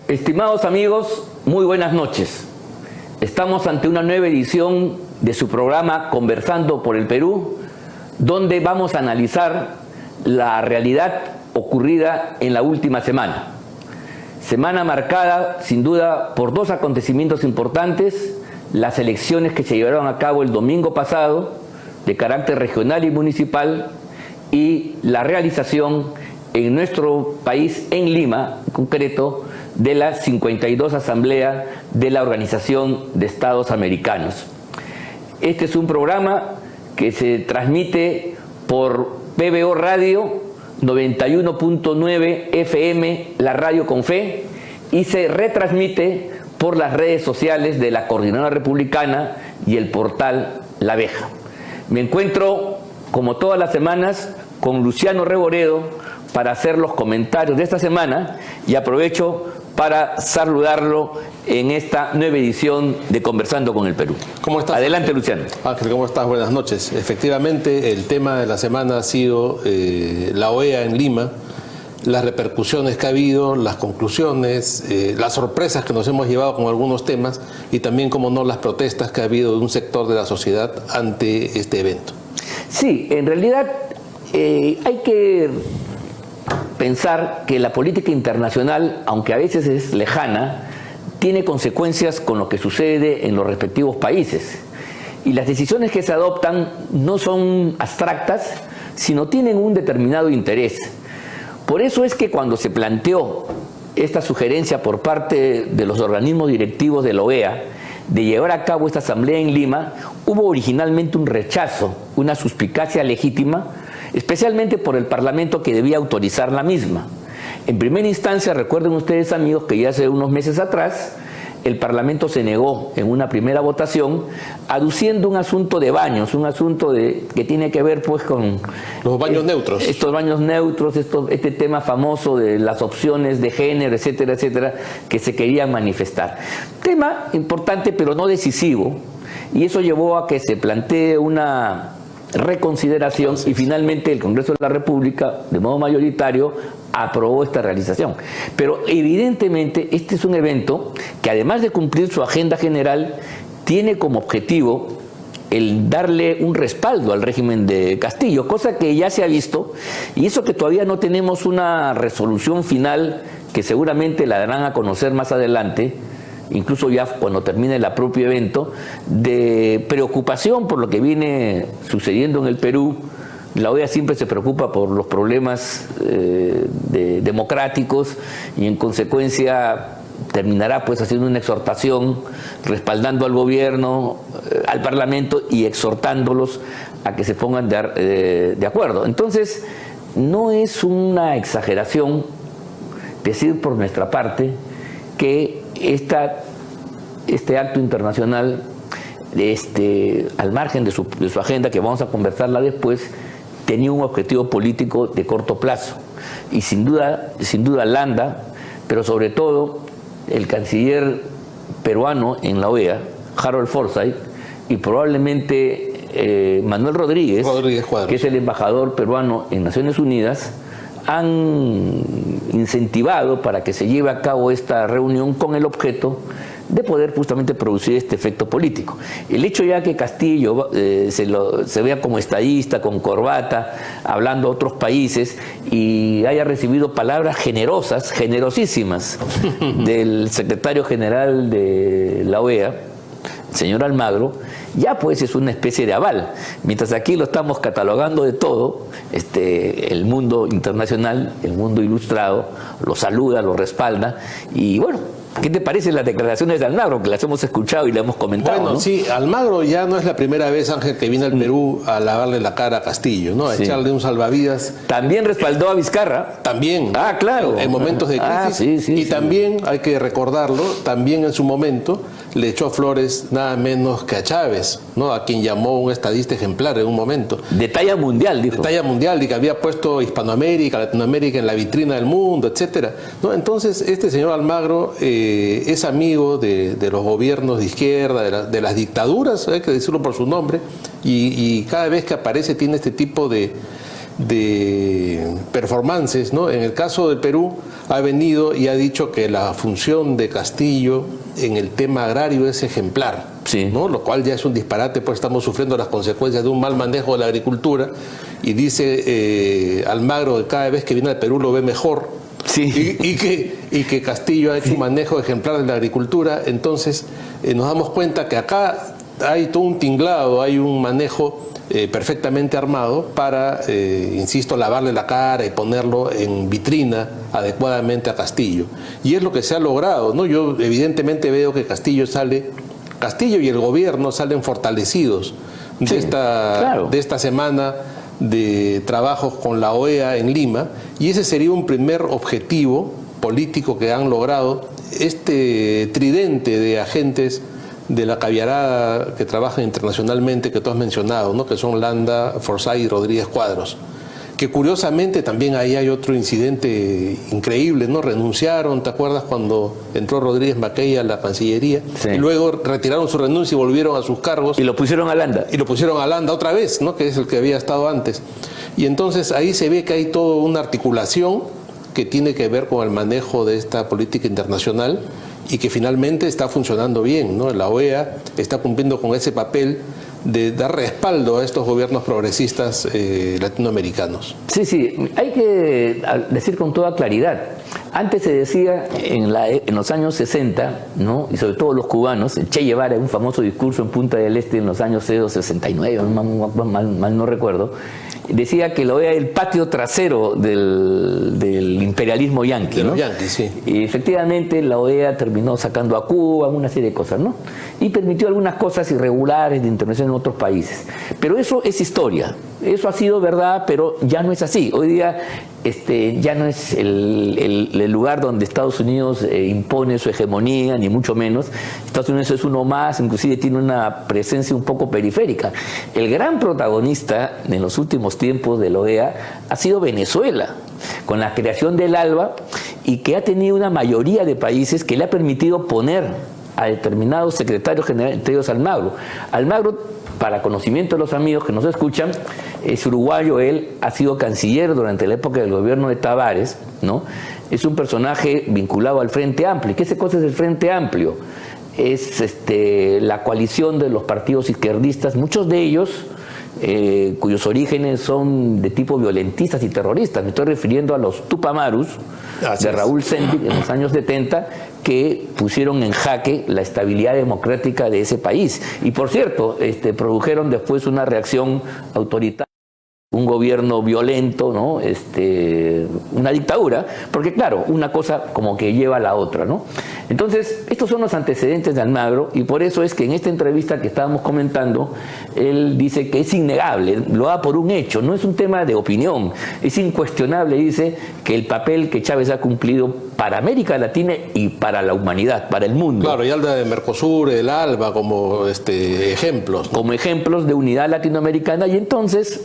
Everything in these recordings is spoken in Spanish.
Estimados amigos, muy buenas noches. Estamos ante una nueva edición de su programa Conversando por el Perú, donde vamos a analizar la realidad ocurrida en la última semana. Semana marcada, sin duda, por dos acontecimientos importantes: las elecciones que se llevaron a cabo el domingo pasado, de carácter regional y municipal, y la realización en nuestro país, en Lima, en concreto, de la 52 Asamblea de la Organización de Estados Americanos. Este es un programa que se transmite por PBO Radio 91.9 FM, la radio con fe, y se retransmite por las redes sociales de la Coordinadora Republicana y el portal La Abeja. Me encuentro, como todas las semanas, con Luciano Reboredo para hacer los comentarios de esta semana, y aprovecho para saludarlo en esta nueva edición de Conversando con el Perú. ¿Cómo estás? Adelante, Luciano. Ángel, ¿cómo estás? Buenas noches. Efectivamente, el tema de la semana ha sido la OEA en Lima, las repercusiones que ha habido, las conclusiones, las sorpresas que nos hemos llevado con algunos temas, y también, como no, las protestas que ha habido de un sector de la sociedad ante este evento. Sí, en realidad hay que pensar que la política internacional, aunque a veces es lejana, tiene consecuencias con lo que sucede en los respectivos países. Y las decisiones que se adoptan no son abstractas, sino tienen un determinado interés. Por eso es que cuando se planteó esta sugerencia por parte de los organismos directivos de la OEA de llevar a cabo esta asamblea en Lima, hubo originalmente un rechazo, una suspicacia legítima, especialmente por el Parlamento, que debía autorizar la misma. En primera instancia, recuerden ustedes, amigos, que ya hace unos meses atrás el Parlamento se negó en una primera votación, aduciendo un asunto de baños, un asunto que tiene que ver pues con los baños neutros. Estos baños neutros, este tema famoso de las opciones de género, etcétera, etcétera, que se querían manifestar. Tema importante pero no decisivo, y eso llevó a que se plantee una reconsideración, y finalmente el Congreso de la República, de modo mayoritario, aprobó esta realización. Pero evidentemente este es un evento que, además de cumplir su agenda general, tiene como objetivo el darle un respaldo al régimen de Castillo, cosa que ya se ha visto, y eso que todavía no tenemos una resolución final, que seguramente la darán a conocer más adelante, incluso ya cuando termine el propio evento, de preocupación por lo que viene sucediendo en el Perú. La OEA siempre se preocupa por los problemas democráticos, y en consecuencia terminará pues haciendo una exhortación, respaldando al gobierno, al Parlamento, y exhortándolos a que se pongan de acuerdo. Entonces, no es una exageración decir por nuestra parte que este acto internacional, al margen de su agenda, que vamos a conversarla después, tenía un objetivo político de corto plazo. Y sin duda Landa, pero sobre todo el canciller peruano en la OEA, Harold Forsyth, y probablemente Manuel Rodríguez que es el embajador peruano en Naciones Unidas, han incentivado para que se lleve a cabo esta reunión con el objeto de poder justamente producir este efecto político. El hecho ya que Castillo se vea como estadista, con corbata, hablando a otros países, y haya recibido palabras generosísimas del secretario general de la OEA, el señor Almagro, ya pues es una especie de aval. Mientras aquí lo estamos catalogando de todo, el mundo internacional, el mundo ilustrado, lo saluda, lo respalda, y bueno, ¿qué te parecen las declaraciones de Almagro, que las hemos escuchado y las hemos comentado? Bueno, ¿no? Sí, Almagro ya no es la primera vez, Ángel, que viene al Perú a lavarle la cara a Castillo, ¿no? A echarle un salvavidas. También respaldó a Vizcarra. También. Ah, claro. En momentos de crisis. Y también, hay que recordarlo, también en su momento le echó flores nada menos que a Chávez, ¿no? A quien llamó un estadista ejemplar en un momento. De talla mundial, dijo. De talla mundial, y que había puesto Hispanoamérica, Latinoamérica en la vitrina del mundo, etcétera, ¿no? Entonces, este señor Almagro es amigo de los gobiernos de izquierda, de las dictaduras, hay que decirlo por su nombre, y cada vez que aparece tiene este tipo de de performances, ¿no? En el caso del Perú ha venido y ha dicho que la función de Castillo en el tema agrario es ejemplar, sí, ¿no? Lo cual ya es un disparate, pues estamos sufriendo las consecuencias de un mal manejo de la agricultura, y dice Almagro que cada vez que viene al Perú lo ve mejor, sí, y que Castillo ha hecho un manejo ejemplar de la agricultura. Entonces nos damos cuenta que acá hay todo un tinglado, hay un manejo perfectamente armado para, insisto, lavarle la cara y ponerlo en vitrina adecuadamente a Castillo. Y es lo que se ha logrado, ¿no? Yo evidentemente veo que Castillo y el gobierno salen fortalecidos de, sí, claro, de esta semana de trabajos con la OEA en Lima, y ese sería un primer objetivo político que han logrado este tridente de agentes de la caviarada que trabajan internacionalmente, que tú has mencionado, ¿no? Que son Landa, Forsyth y Rodríguez Cuadros, que curiosamente también ahí hay otro incidente increíble, ¿no? Renunciaron, ¿te acuerdas cuando entró Rodríguez Mackey a la Cancillería? Sí. Y luego retiraron su renuncia y volvieron a sus cargos. Y lo pusieron a Landa. Y lo pusieron a Landa otra vez, ¿no? Que es el que había estado antes. Y entonces ahí se ve que hay toda una articulación que tiene que ver con el manejo de esta política internacional y que finalmente está funcionando bien, ¿no? La OEA está cumpliendo con ese papel de dar respaldo a estos gobiernos progresistas latinoamericanos. Sí, sí, hay que decir con toda claridad. Antes se decía en los años 60, ¿no? Y sobre todo los cubanos, Che Guevara, un famoso discurso en Punta del Este en los años 69, mal no recuerdo, decía que la OEA era el patio trasero del imperialismo yanqui, ¿no? De los yanquis, sí. Y efectivamente la OEA terminó sacando a Cuba, una serie de cosas, ¿no? Y permitió algunas cosas irregulares de intervención en otros países. Pero eso es historia, eso ha sido verdad, pero ya no es así. Hoy día ya no es el lugar donde Estados Unidos impone su hegemonía, ni mucho menos. Estados Unidos es uno más, inclusive tiene una presencia un poco periférica. El gran protagonista en los últimos tiempos de la OEA ha sido Venezuela, con la creación del ALBA, y que ha tenido una mayoría de países que le ha permitido poner a determinados secretarios generales, entre ellos Almagro. Almagro, para conocimiento de los amigos que nos escuchan, es uruguayo, él ha sido canciller durante la época del gobierno de Tavares, ¿no? Es un personaje vinculado al Frente Amplio. ¿Qué cosa es el Frente Amplio? Es la coalición de los partidos izquierdistas, muchos de ellos cuyos orígenes son de tipo violentistas y terroristas. Me estoy refiriendo a los Tupamarus de Raúl Sendic en los años 70, que pusieron en jaque la estabilidad democrática de ese país. Y por cierto, produjeron después una reacción autoritaria, un gobierno violento, ¿no? Una dictadura, porque claro, una cosa como que lleva a la otra, ¿no? Entonces, estos son los antecedentes de Almagro, y por eso es que en esta entrevista que estábamos comentando, él dice que es innegable, lo da por un hecho, no es un tema de opinión, es incuestionable, dice, que el papel que Chávez ha cumplido para América Latina y para la humanidad, para el mundo. Claro, y habla de Mercosur, el ALBA como ejemplos, ¿no? Como ejemplos de unidad latinoamericana, y entonces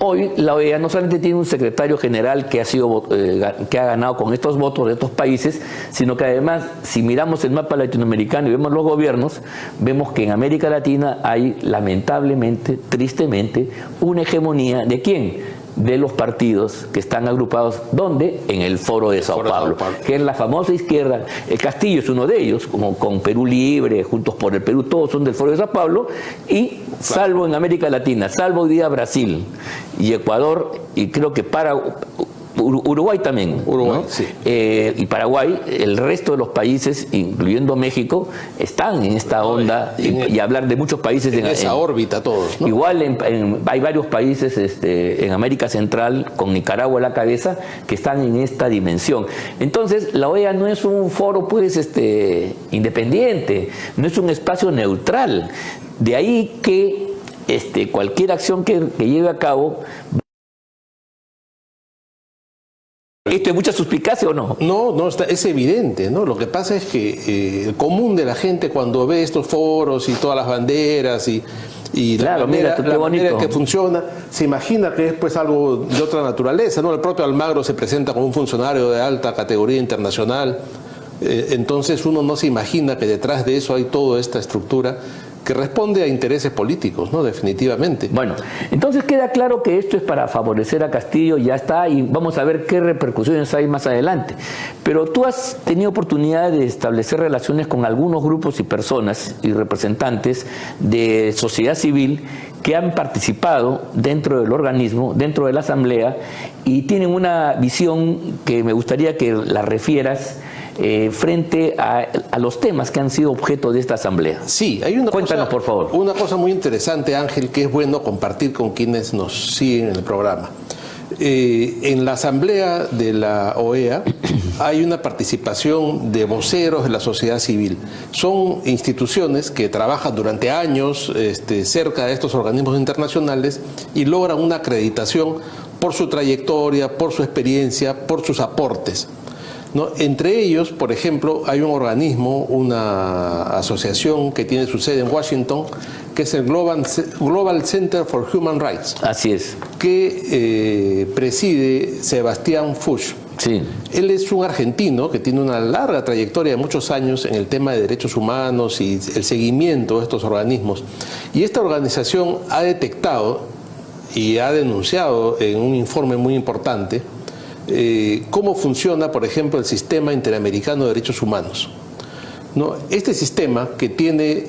hoy la OEA no solamente tiene un secretario general que ha ganado con estos votos de estos países, sino que además, si miramos el mapa latinoamericano y vemos los gobiernos, vemos que en América Latina hay, lamentablemente, tristemente, una hegemonía ¿de quién? De los partidos que están agrupados, ¿dónde? En el Foro de Sao Paulo, que es la famosa izquierda. El Castillo es uno de ellos, como con Perú Libre, Juntos por el Perú, todos son del Foro de Sao Paulo, y salvo en América Latina, salvo hoy día Brasil y Ecuador, y creo que Uruguay también, Uruguay, ¿no? Sí. Y Paraguay, el resto de los países, incluyendo México, están en esta onda, y hablar de muchos países en esa órbita todos, ¿no? Igual hay varios países en América Central, con Nicaragua a la cabeza, que están en esta dimensión. Entonces, la OEA no es un foro pues independiente, no es un espacio neutral. De ahí que cualquier acción que lleve a cabo. ¿Esto es mucha suspicacia o no? No, es evidente, ¿no? Lo que pasa es que el común de la gente, cuando ve estos foros y todas las banderas y claro, la manera que funciona, se imagina que es pues algo de otra naturaleza, ¿no? El propio Almagro se presenta como un funcionario de alta categoría internacional, entonces uno no se imagina que detrás de eso hay toda esta estructura que responde a intereses políticos, ¿no? Definitivamente. Bueno, entonces queda claro que esto es para favorecer a Castillo, ya está, y vamos a ver qué repercusiones hay más adelante. Pero tú has tenido oportunidad de establecer relaciones con algunos grupos y personas y representantes de sociedad civil que han participado dentro del organismo, dentro de la Asamblea, y tienen una visión que me gustaría que la refieras frente a los temas que han sido objeto de esta asamblea. Sí, hay una Cuéntanos, cosa, por favor. Una cosa muy interesante, Ángel, que es bueno compartir con quienes nos siguen en el programa. En la asamblea de la OEA hay una participación de voceros de la sociedad civil. Son instituciones que trabajan durante años cerca de estos organismos internacionales y logran una acreditación por su trayectoria, por su experiencia, por sus aportes, ¿no? Entre ellos, por ejemplo, hay un organismo, una asociación que tiene su sede en Washington, que es el Global Center for Human Rights. Así es. Que preside Sebastián Fuchs. Sí. Él es un argentino que tiene una larga trayectoria de muchos años en el tema de derechos humanos y el seguimiento de estos organismos. Y esta organización ha detectado y ha denunciado en un informe muy importante cómo funciona, por ejemplo, el sistema interamericano de derechos humanos, ¿no? Este sistema, que tiene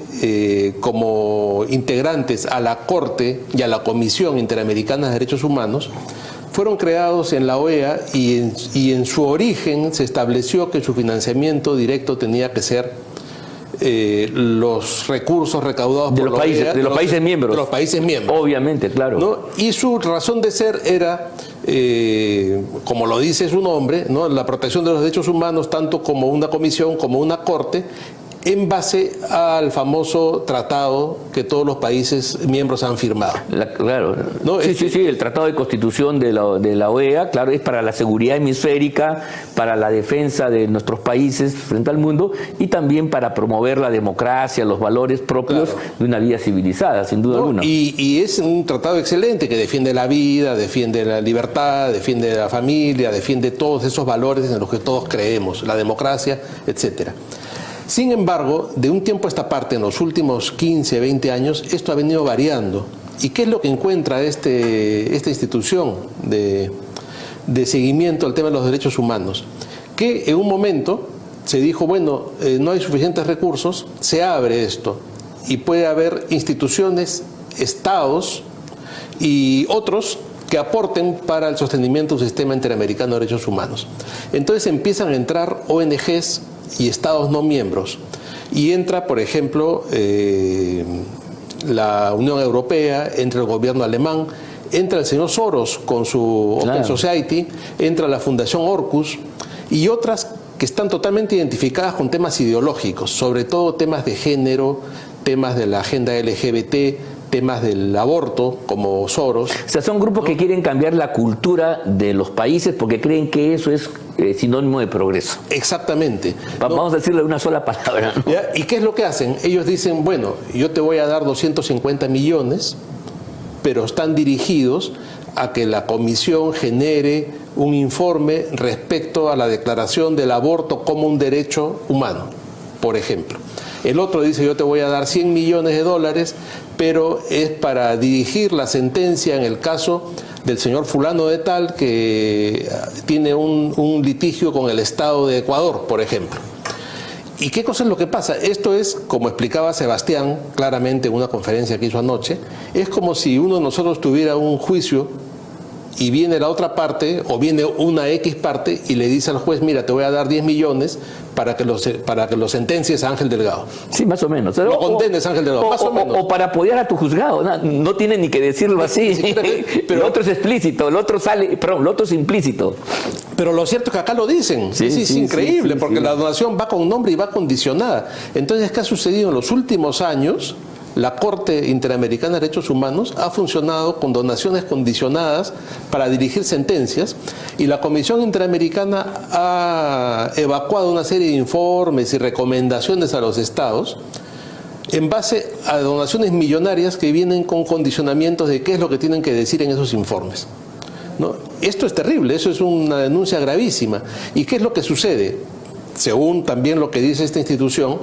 como integrantes a la Corte y a la Comisión Interamericana de Derechos Humanos, fueron creados en la OEA y en su origen se estableció que su financiamiento directo tenía que ser los recursos recaudados por la OEA, de los países miembros. De los países miembros. Obviamente, claro. ¿No? Y su razón de ser era, como lo dice su nombre, ¿no? La protección de los derechos humanos, tanto como una comisión como una corte, en base al famoso tratado que todos los países miembros han firmado. Claro. ¿No? Sí, el Tratado de Constitución de la OEA, claro, es para la seguridad hemisférica, para la defensa de nuestros países frente al mundo y también para promover la democracia, los valores propios de una vida civilizada, sin duda alguna. Y es un tratado excelente que defiende la vida, defiende la libertad, defiende la familia, defiende todos esos valores en los que todos creemos, la democracia, etcétera. Sin embargo, de un tiempo a esta parte, en los últimos 15, 20 años, esto ha venido variando. ¿Y qué es lo que encuentra esta institución de seguimiento al tema de los derechos humanos? Que en un momento se dijo, bueno, no hay suficientes recursos, se abre esto y puede haber instituciones, estados y otros que aporten para el sostenimiento del sistema interamericano de derechos humanos. Entonces empiezan a entrar ONGs y estados no miembros. Y entra, por ejemplo, la Unión Europea, entra el gobierno alemán, entra el señor Soros con su Open Society, entra la Fundación Orcus y otras que están totalmente identificadas con temas ideológicos, sobre todo temas de género, temas de la agenda LGBT, temas del aborto, como Soros. O sea, son grupos que quieren cambiar la cultura de los países porque creen que eso es sinónimo de progreso. Exactamente. Vamos a decirle una sola palabra, ¿no? ¿Ya? ¿Y qué es lo que hacen? Ellos dicen, bueno, yo te voy a dar 250 millones, pero están dirigidos a que la comisión genere un informe respecto a la declaración del aborto como un derecho humano, por ejemplo. El otro dice, yo te voy a dar 100 millones de dólares, pero es para dirigir la sentencia en el caso del señor fulano de tal que tiene un litigio con el Estado de Ecuador, por ejemplo. ¿Y qué cosa es lo que pasa? Esto es, como explicaba Sebastián claramente en una conferencia que hizo anoche, es como si uno de nosotros tuviera un juicio y viene la otra parte, o viene una X parte y le dice al juez, mira, te voy a dar 10 millones para que lo sentencies a Ángel Delgado. Sí, más o menos. Lo condenes a Ángel Delgado, más o menos. O para apoyar a tu juzgado, no tiene ni que decirlo así. Pero el otro es explícito, el otro es implícito. Pero lo cierto es que acá lo dicen. Es increíble, porque la donación va con nombre y va condicionada. Entonces, ¿qué ha sucedido en los últimos años? La Corte Interamericana de Derechos Humanos ha funcionado con donaciones condicionadas para dirigir sentencias y la Comisión Interamericana ha evacuado una serie de informes y recomendaciones a los estados en base a donaciones millonarias que vienen con condicionamientos de qué es lo que tienen que decir en esos informes, ¿no? Esto es terrible, eso es una denuncia gravísima. ¿Y qué es lo que sucede? Según también lo que dice esta institución,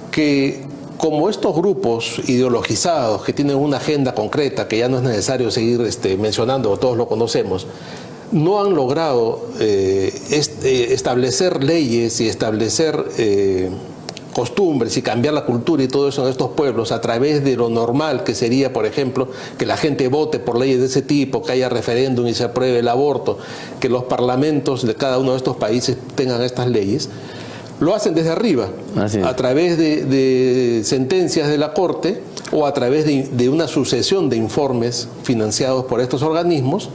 que como estos grupos ideologizados que tienen una agenda concreta, que ya no es necesario seguir mencionando, todos lo conocemos, no han logrado establecer leyes y establecer costumbres y cambiar la cultura y todo eso en estos pueblos a través de lo normal que sería, por ejemplo, que la gente vote por leyes de ese tipo, que haya referéndum y se apruebe el aborto, que los parlamentos de cada uno de estos países tengan estas leyes, lo hacen desde arriba, a través de sentencias de la Corte o a través de una sucesión de informes financiados por estos organismos,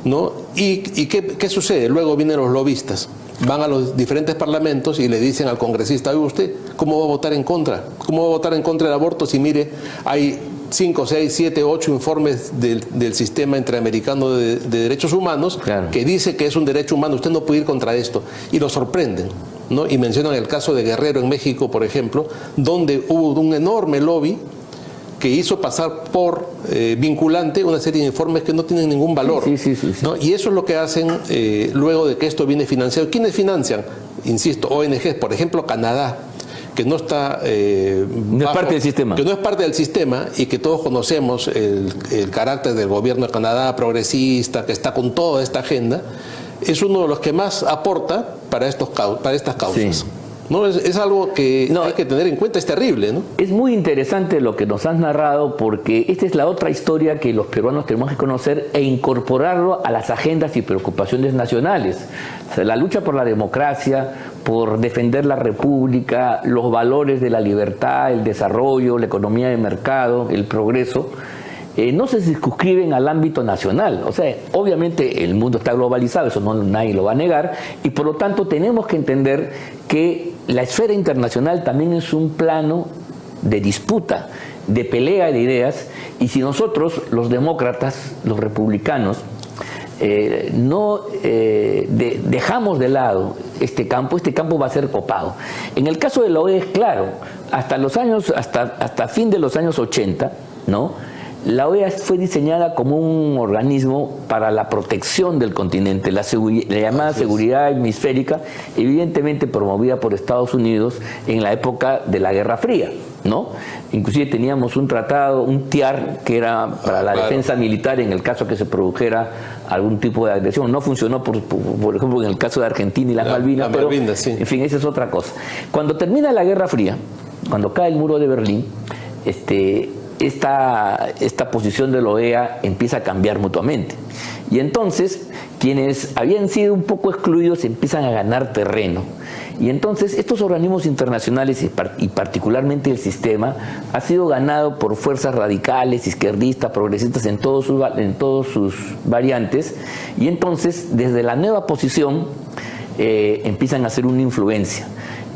¿no? ¿Y qué sucede? Luego vienen los lobistas. Van a los diferentes parlamentos y le dicen al congresista: oye, ¿usted cómo va a votar en contra? ¿Cómo va a votar en contra del aborto si, mire, hay 5, 6, 7, 8 informes del sistema interamericano de derechos humanos, claro, que dice que es un derecho humano, usted no puede ir contra esto? Y lo sorprenden, ¿no? Y mencionan el caso de Guerrero en México, por ejemplo, donde hubo un enorme lobby que hizo pasar por vinculante una serie de informes que no tienen ningún valor. Sí. ¿No? Y eso es lo que hacen luego de que esto viene financiado. ¿Quiénes financian? Insisto, ONGs, por ejemplo, Canadá, que no está no es parte del sistema. Que no es parte del sistema y que todos conocemos el carácter del gobierno de Canadá progresista, que está con toda esta agenda, es uno de los que más aporta para estas causas. Sí. No, es algo que hay que tener en cuenta, es terrible, ¿no? Es muy interesante lo que nos has narrado, porque esta es la otra historia que los peruanos tenemos que conocer e incorporarlo a las agendas y preocupaciones nacionales. O sea, la lucha por la democracia, por defender la república, los valores de la libertad, el desarrollo, la economía de mercado, el progreso, no se circunscriben al ámbito nacional. O sea, obviamente el mundo está globalizado, eso nadie lo va a negar, y por lo tanto tenemos que entender que la esfera internacional también es un plano de disputa, de pelea de ideas, y si nosotros, los demócratas, los republicanos, no dejamos de lado este campo va a ser copado. En el caso de la OEA es claro, hasta fin de los años 80, ¿no? La OEA fue diseñada como un organismo para la protección del continente, la llamada seguridad hemisférica, evidentemente promovida por Estados Unidos en la época de la Guerra Fría, ¿no? Inclusive teníamos un tratado, un TIAR, que era para la defensa militar en el caso que se produjera algún tipo de agresión. No funcionó, por ejemplo, en el caso de Argentina y las Malvinas, pero sí. En fin, esa es otra cosa. Cuando termina la Guerra Fría, cuando cae el muro de Berlín, esta posición de la OEA empieza a cambiar mutuamente. Y entonces, quienes habían sido un poco excluidos empiezan a ganar terreno. Y entonces, estos organismos internacionales y particularmente el sistema ha sido ganado por fuerzas radicales, izquierdistas, progresistas en todos sus variantes. Y entonces, desde la nueva posición, empiezan a hacer una influencia.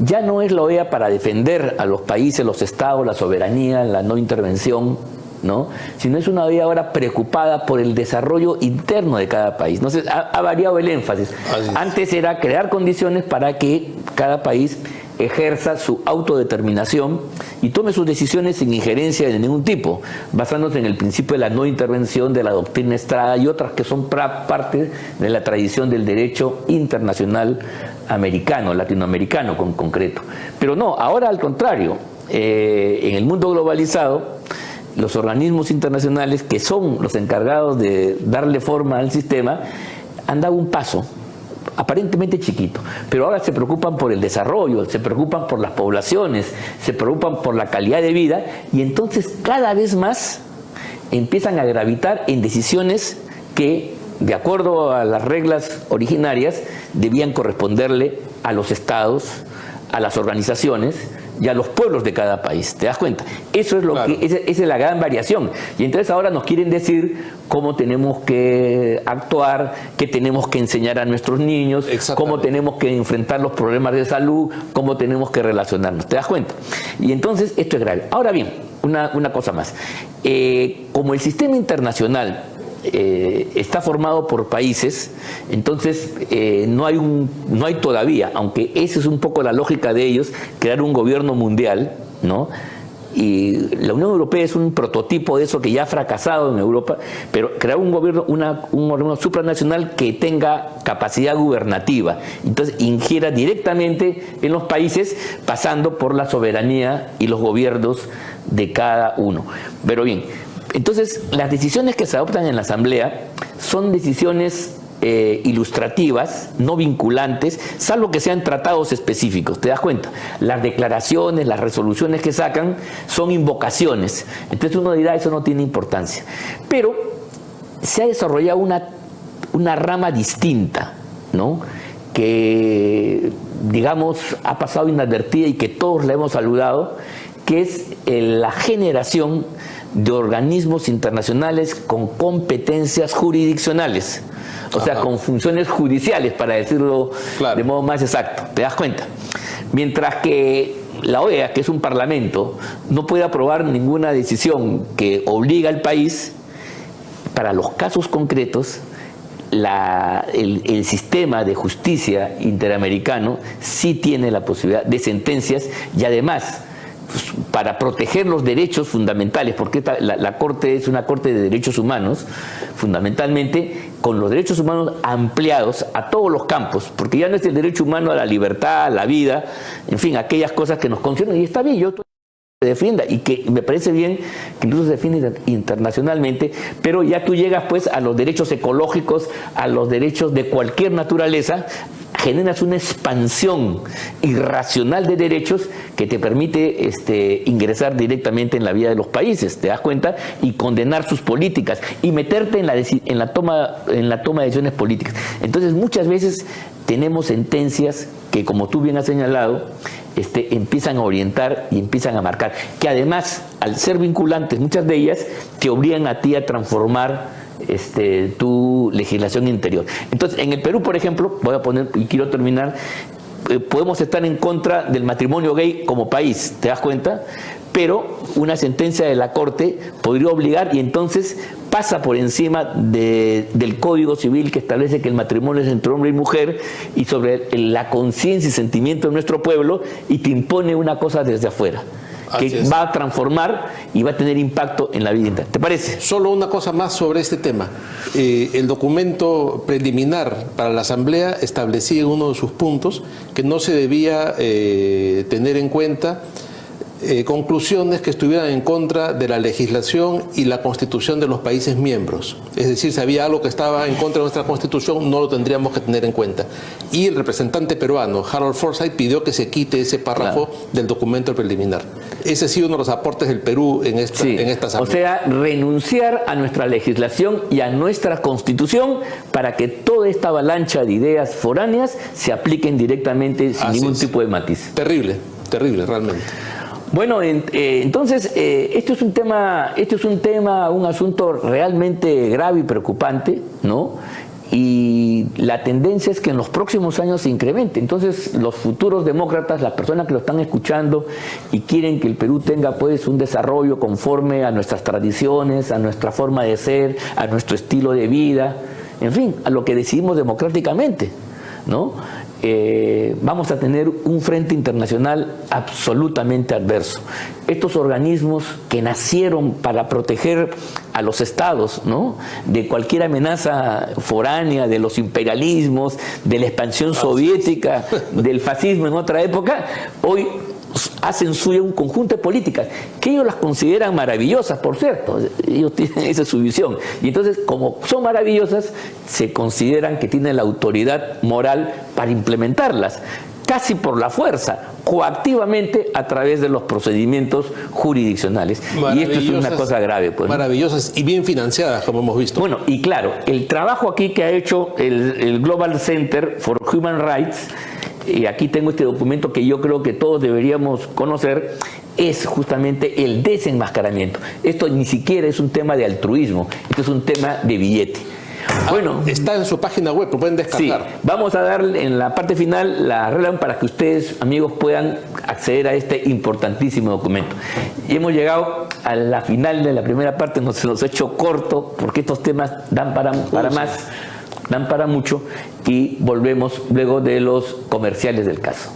Ya no es la OEA para defender a los países, los estados, la soberanía, la no intervención, ¿no? Sino es una OEA ahora preocupada por el desarrollo interno de cada país. Entonces ha variado el énfasis. Antes era crear condiciones para que cada país ejerza su autodeterminación y tome sus decisiones sin injerencia de ningún tipo, basándose en el principio de la no intervención, de la doctrina Estrada y otras que son parte de la tradición del derecho internacional americano, latinoamericano con concreto. Pero no, ahora al contrario, en el mundo globalizado, los organismos internacionales, que son los encargados de darle forma al sistema, han dado un paso aparentemente chiquito, pero ahora se preocupan por el desarrollo, se preocupan por las poblaciones, se preocupan por la calidad de vida, y entonces cada vez más empiezan a gravitar en decisiones que, de acuerdo a las reglas originarias, debían corresponderle a los estados, a las organizaciones y a los pueblos de cada país. ¿Te das cuenta? Eso es esa es la gran variación. Y entonces ahora nos quieren decir cómo tenemos que actuar, qué tenemos que enseñar a nuestros niños, cómo tenemos que enfrentar los problemas de salud, cómo tenemos que relacionarnos. ¿Te das cuenta? Y entonces esto es grave. Ahora bien, una cosa más. Como el sistema internacional está formado por países, entonces no hay todavía, aunque esa es un poco la lógica de ellos, crear un gobierno mundial, ¿no? y la Unión Europea es un prototipo de eso que ya ha fracasado en Europa, pero crear un gobierno, un gobierno supranacional que tenga capacidad gubernativa, entonces ingiera directamente en los países pasando por la soberanía y los gobiernos de cada uno. Pero bien, entonces las decisiones que se adoptan en la Asamblea son decisiones ilustrativas, no vinculantes, salvo que sean tratados específicos. ¿Te das cuenta? Las declaraciones, las resoluciones que sacan son invocaciones. Entonces uno dirá, eso no tiene importancia. Pero se ha desarrollado una rama distinta, ¿no? Que, digamos, ha pasado inadvertida y que todos la hemos saludado, que es la generación de organismos internacionales con competencias jurisdiccionales. O sea, con funciones judiciales, para decirlo de modo más exacto. ¿Te das cuenta? Mientras que la OEA, que es un parlamento, no puede aprobar ninguna decisión que obliga al país, para los casos concretos, el sistema de justicia interamericano sí tiene la posibilidad de sentencias y además, para proteger los derechos fundamentales, porque la Corte es una Corte de Derechos Humanos, fundamentalmente con los derechos humanos ampliados a todos los campos, porque ya no es el derecho humano a la libertad, a la vida, en fin, aquellas cosas que nos conciernen, y está bien, yo se defienda, y que me parece bien que incluso se defiende internacionalmente, pero ya tú llegas pues a los derechos ecológicos, a los derechos de cualquier naturaleza, generas una expansión irracional de derechos que te permite ingresar directamente en la vida de los países, ¿te das cuenta? Y condenar sus políticas y meterte en la toma de decisiones políticas. Entonces muchas veces tenemos sentencias que, como tú bien has señalado, empiezan a orientar y empiezan a marcar, que además, al ser vinculantes, muchas de ellas te obligan a ti a transformar tu legislación interior. Entonces, en el Perú, por ejemplo, voy a poner, y quiero terminar, podemos estar en contra del matrimonio gay como país, ¿te das cuenta? Pero una sentencia de la Corte podría obligar, y entonces pasa por encima del Código Civil, que establece que el matrimonio es entre hombre y mujer, y sobre la conciencia y sentimiento de nuestro pueblo, y te impone una cosa desde afuera, que va a transformar y va a tener impacto en la vida interna. ¿Te parece? Solo una cosa más sobre este tema. El documento preliminar para la Asamblea establecía en uno de sus puntos que no se debía tener en cuenta conclusiones que estuvieran en contra de la legislación y la constitución de los países miembros. Es decir, si había algo que estaba en contra de nuestra constitución, no lo tendríamos que tener en cuenta. Y el representante peruano, Harold Forsyth, pidió que se quite ese párrafo del documento preliminar. Ese ha sido uno de los aportes del Perú en esta asamblea. O sea, renunciar a nuestra legislación y a nuestra constitución para que toda esta avalancha de ideas foráneas se apliquen directamente sin ningún tipo de matiz. Terrible, terrible, realmente. Bueno, entonces, esto es un tema, un asunto realmente grave y preocupante, ¿no? Y la tendencia es que en los próximos años se incremente. Entonces, los futuros demócratas, las personas que lo están escuchando y quieren que el Perú tenga pues un desarrollo conforme a nuestras tradiciones, a nuestra forma de ser, a nuestro estilo de vida, en fin, a lo que decidimos democráticamente, ¿no? Vamos a tener un frente internacional absolutamente adverso. Estos organismos que nacieron para proteger a los estados, ¿no?, de cualquier amenaza foránea, de los imperialismos, de la expansión soviética, del fascismo en otra época, hoy hacen suya un conjunto de políticas que ellos las consideran maravillosas, por cierto, ellos tienen esa su visión, y entonces, como son maravillosas, se consideran que tienen la autoridad moral para implementarlas, casi por la fuerza, coactivamente, a través de los procedimientos jurisdiccionales. Y esto es una cosa grave, pues. Maravillosas y bien financiadas, como hemos visto. Bueno, y claro, el trabajo aquí que ha hecho el Global Center for Human Rights, y aquí tengo este documento que yo creo que todos deberíamos conocer, es justamente el desenmascaramiento. Esto ni siquiera es un tema de altruismo, esto es un tema de billete. Bueno, está en su página web, lo pueden descargar. Sí, vamos a dar en la parte final la regla para que ustedes, amigos, puedan acceder a este importantísimo documento. Y hemos llegado a la final de la primera parte, se nos ha hecho corto porque estos temas dan para más, dan para mucho, y volvemos luego de los comerciales del caso.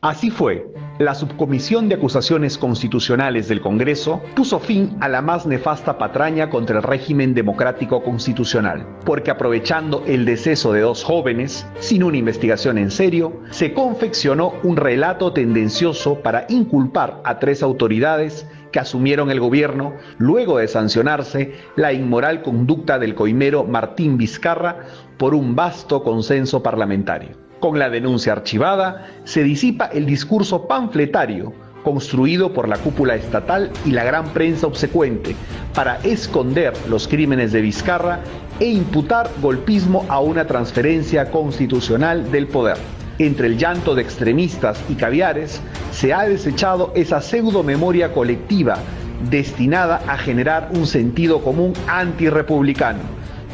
Así fue. La Subcomisión de Acusaciones Constitucionales del Congreso puso fin a la más nefasta patraña contra el régimen democrático constitucional, porque aprovechando el deceso de 2 jóvenes, sin una investigación en serio, se confeccionó un relato tendencioso para inculpar a 3 autoridades que asumieron el gobierno luego de sancionarse la inmoral conducta del coimero Martín Vizcarra por un vasto consenso parlamentario. Con la denuncia archivada, se disipa el discurso panfletario construido por la cúpula estatal y la gran prensa obsecuente para esconder los crímenes de Vizcarra e imputar golpismo a una transferencia constitucional del poder. Entre el llanto de extremistas y caviares, se ha desechado esa pseudo-memoria colectiva destinada a generar un sentido común antirrepublicano,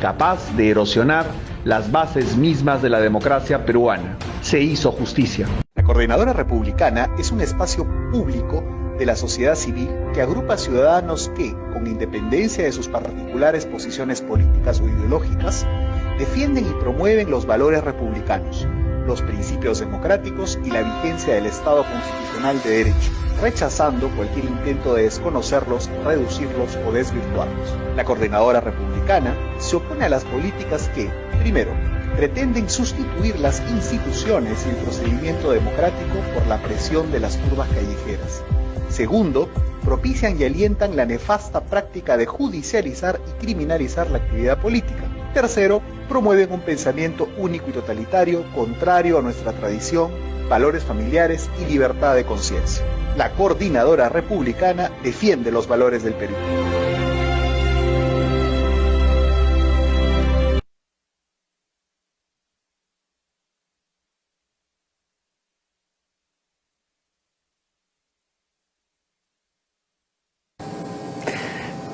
capaz de erosionar las bases mismas de la democracia peruana. Se hizo justicia. La Coordinadora Republicana es un espacio público de la sociedad civil que agrupa ciudadanos que, con independencia de sus particulares posiciones políticas o ideológicas, defienden y promueven los valores republicanos, los principios democráticos y la vigencia del Estado constitucional de derecho, rechazando cualquier intento de desconocerlos, reducirlos o desvirtuarlos. La Coordinadora Republicana se opone a las políticas que, primero, pretenden sustituir las instituciones y el procedimiento democrático por la presión de las turbas callejeras. Segundo, propician y alientan la nefasta práctica de judicializar y criminalizar la actividad política. Tercero, promueven un pensamiento único y totalitario, contrario a nuestra tradición, valores familiares y libertad de conciencia. La Coordinadora Republicana defiende los valores del Perú.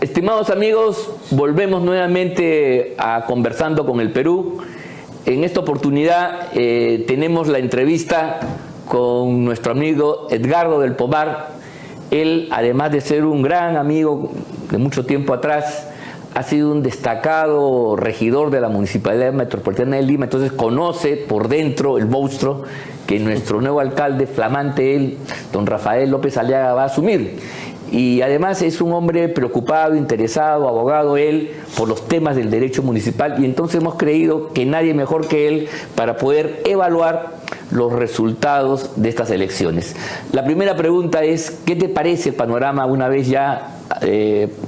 Estimados amigos, volvemos nuevamente a Conversando con el Perú. En esta oportunidad tenemos la entrevista con nuestro amigo Edgardo del Pomar. Él, además de ser un gran amigo de mucho tiempo atrás, ha sido un destacado regidor de la Municipalidad Metropolitana de Lima, entonces conoce por dentro el monstruo que nuestro nuevo alcalde, flamante él, don Rafael López Aliaga, va a asumir. Y además es un hombre preocupado, interesado, abogado él por los temas del derecho municipal, y entonces hemos creído que nadie mejor que él para poder evaluar los resultados de estas elecciones. La primera pregunta es, ¿qué te parece el panorama una vez ya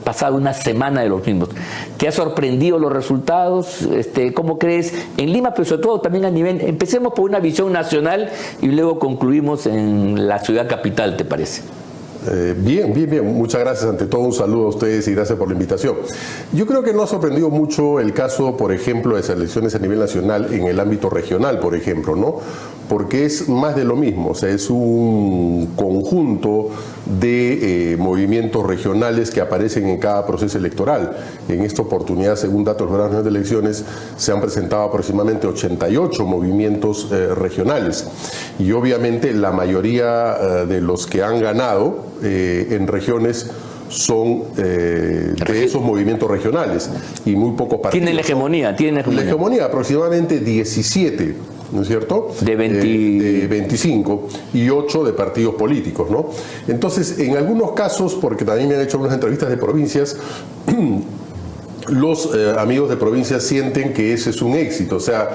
pasado una semana de los mismos? ¿Te ha sorprendido los resultados? ¿Cómo crees en Lima, pero sobre todo también a nivel? Empecemos por una visión nacional y luego concluimos en la ciudad capital, ¿te parece? Bien. Muchas gracias. Ante todo, un saludo a ustedes y gracias por la invitación. Yo creo que no ha sorprendido mucho el caso, por ejemplo, de esas elecciones a nivel nacional en el ámbito regional, por ejemplo, ¿no? Porque es más de lo mismo, o sea, es un conjunto de movimientos regionales que aparecen en cada proceso electoral. En esta oportunidad, según datos del Jurado Nacional de Elecciones, se han presentado aproximadamente 88 movimientos regionales. Y obviamente la mayoría de los que han ganado en regiones son de esos movimientos regionales y muy pocos partidos. ¿Tienen la hegemonía? La hegemonía, aproximadamente 17, ¿no es cierto? De 25 y 8 de partidos políticos, ¿no? Entonces, en algunos casos, porque también me han hecho unas entrevistas de provincias, los amigos de provincias sienten que ese es un éxito, o sea,